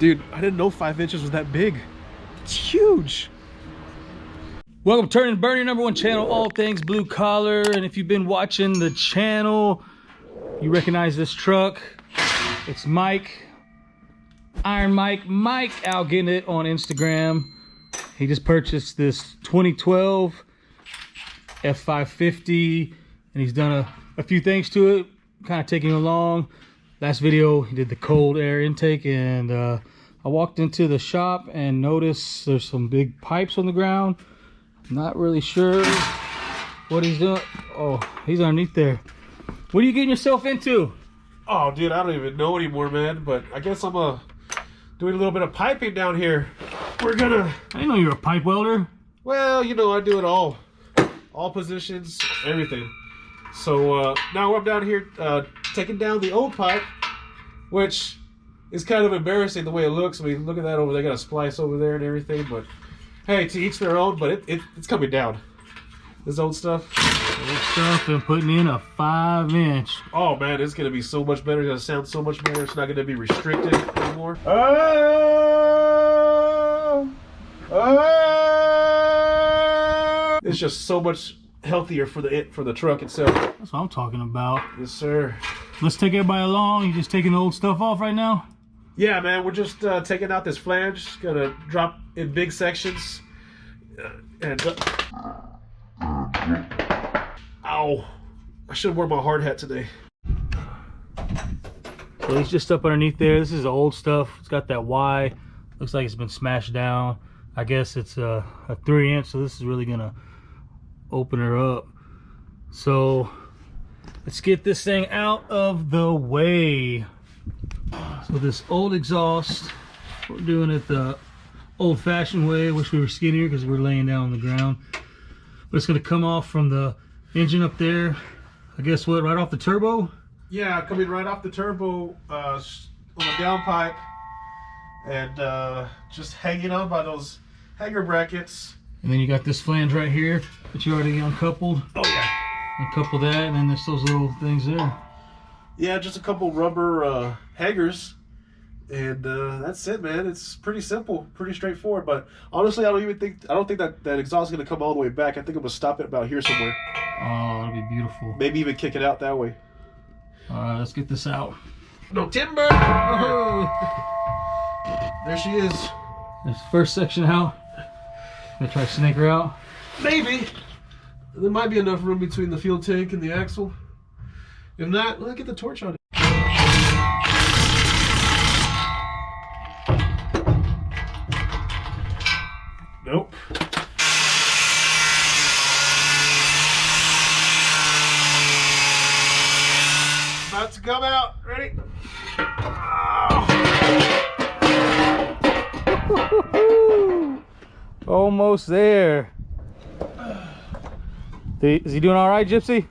Dude, I didn't know 5 inches was that big. It's huge. Welcome to Turnin and Burnin, #1 channel, all things blue collar. And if you've been watching the channel, you recognize this truck. It's Mike, Iron Mike out getting it on Instagram. He just purchased this 2012 F550, and he's done a few things to it, kind of taking it along. Last video, he did the cold air intake, and I walked into the shop and noticed there's some big pipes on the ground. Not really sure what he's doing. Oh, he's underneath there. What are you getting yourself into? Oh, dude, I don't even know anymore, man. But I guess I'm doing a little bit of piping down here. We're gonna... I didn't know you were a pipe welder. Well, you know, I do it all positions, everything. So now I'm down here taking down the old pipe, which is kind of embarrassing the way it looks. I mean, look at that over there. Got a splice over there and everything, but hey, to each their own. But it's coming down. This old stuff. Old stuff, and putting in a 5-inch. Oh man, it's gonna be so much better. It's gonna sound so much better. It's not gonna be restricted anymore. It's just so much healthier for the truck itself. That's what I'm talking about. Yes, sir. Let's take everybody along. You just taking the old stuff off right now? Yeah, man. We're just taking out this flange. Gonna drop in big sections. Ow! I should have worn my hard hat today. So he's just up underneath there. This is the old stuff. It's got that Y. Looks like it's been smashed down. I guess it's a 3-inch, so this is really gonna open her up. So let's get this thing out of the way. So this old exhaust, we're doing it the old-fashioned way. I wish we were skinnier because we're laying down on the ground. But it's gonna come off from the engine up there. I guess what, right off the turbo? Yeah, coming right off the turbo on the downpipe, and just hanging on by those hanger brackets. And then you got this flange right here that you already uncoupled. Oh yeah. Uncouple that, and then there's those little things there. Yeah, just a couple rubber hangers, and that's it, man. It's pretty simple, pretty straightforward. But honestly, I don't think that exhaust is gonna come all the way back. I think I'm gonna stop it about here somewhere. Oh, that'll be beautiful. Maybe even kick it out that way. All right, let's get this out. No timber. Oh. There she is. There's the first section out. Gonna try to snake her out. Maybe. There might be enough room between the fuel tank and the axle. If not, let's get the torch on it. Nope. About to come out. Ready? Oh. Almost there. Is he doing all right, Gypsy?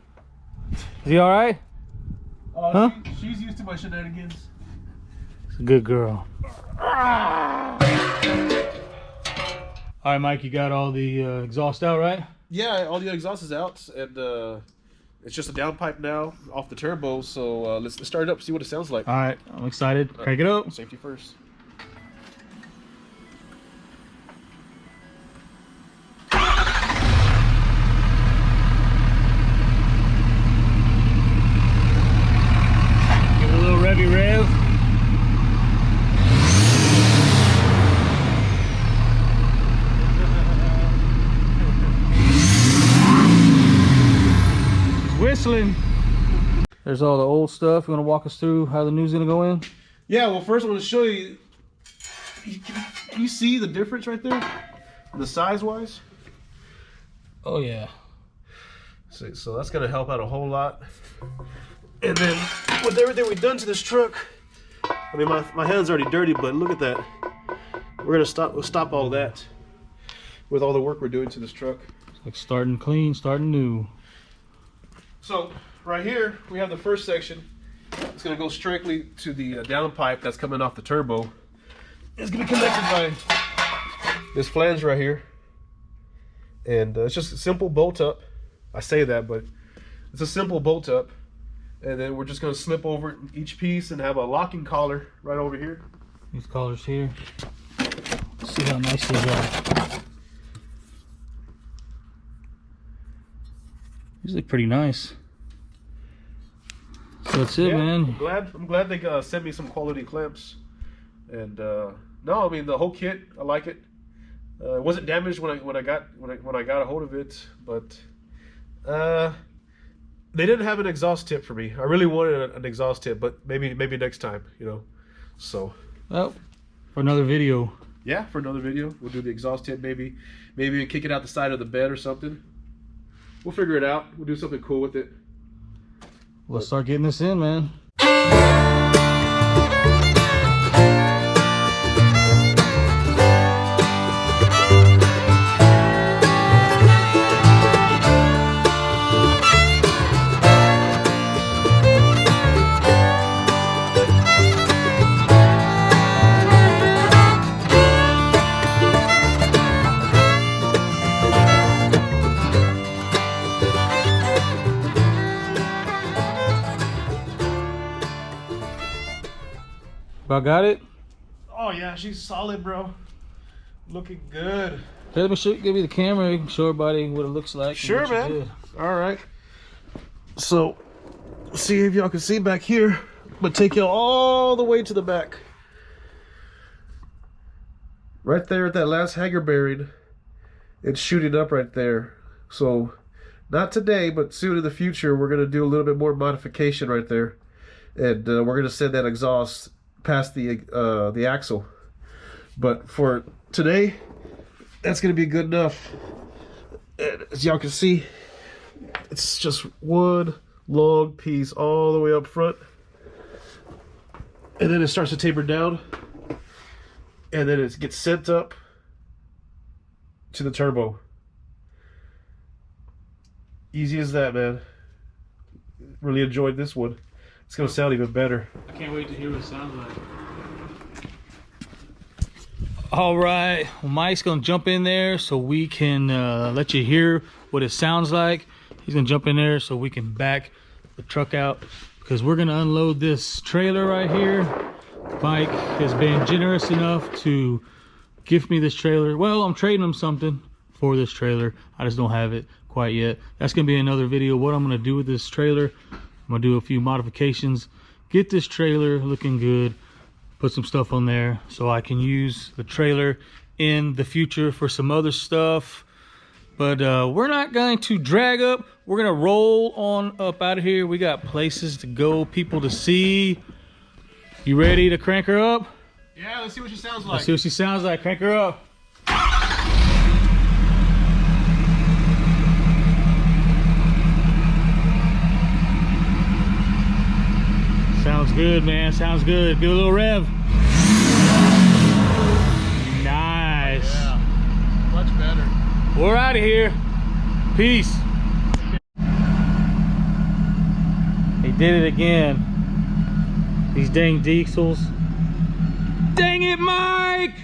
Is he all right? Huh? She's used to my shenanigans. It's a good girl. All right, Mike, you got all the exhaust out, right? Yeah, all the exhaust is out, and it's just a downpipe now off the turbo. So let's start it up, see what it sounds like. All right, I'm excited. Crank it up. Safety first. Give it a little revvy rev. Whistling. There's all the old stuff. You want to walk us through how the new's gonna go in? Yeah, well, first I want to show you. Can you see the difference right there, the size wise? Oh yeah. So that's gonna help out a whole lot. And then with everything we've done to this truck, I mean my hand's already dirty, but look at that. We'll stop all that with all the work we're doing to this truck. It's like starting clean, starting new. So right here we have the first section. It's going to go strictly to the downpipe that's coming off the turbo. It's going to be connected by this flange right here, and it's just a simple bolt up. I say that, but it's a simple bolt up, and then we're just going to slip over each piece and have a locking collar right over here. These colors here. Let's see how nice these are. These look pretty nice. So that's it, man. I'm glad they sent me some quality clamps. And no, I mean the whole kit, I like it. It wasn't damaged when I got a hold of it, but they didn't have an exhaust tip for me. I really wanted an exhaust tip, but maybe next time, you know. So. Well, for another video. Yeah, for another video, we'll do the exhaust tip. Maybe we kick it out the side of the bed or something. We'll figure it out. We'll do something cool with it. Let's start getting this in, man. About got it? Oh yeah, she's solid, bro. Looking good. Okay, let me give you the camera. You can show everybody what it looks like. Sure, man. All right. So, see if y'all can see back here. I'm gonna take y'all all the way to the back. Right there at that last hanger bearing, it's shooting up right there. So, not today, but soon in the future, we're gonna do a little bit more modification right there, and we're gonna send that exhaust past the axle. But for today, that's gonna be good enough. And as y'all can see, it's just one long piece all the way up front, and then it starts to taper down, and then it gets sent up to the turbo. Easy as that, man. Really enjoyed this one. It's gonna sound even better. I can't wait to hear what it sounds like. All right, well, Mike's gonna jump in there so we can let you hear what it sounds like. He's gonna jump in there so we can back the truck out, because we're gonna unload this trailer right here. Mike has been generous enough to gift me this trailer. Well, I'm trading him something for this trailer. I just don't have it quite yet. That's gonna be another video, what I'm gonna do with this trailer. I'm gonna do a few modifications, get this trailer looking good, put some stuff on there so I can use the trailer in the future for some other stuff. But we're not going to drag up. We're gonna roll on up out of here. We got places to go, people to see. You ready to crank her up? Yeah, let's see what she sounds like. Let's see what she sounds like. Crank her up. Sounds good, man. Sounds good. Give it a little rev. Nice. Yeah, much better. We're out of here. Peace. He did it again. These dang diesels. Dang it, Mike!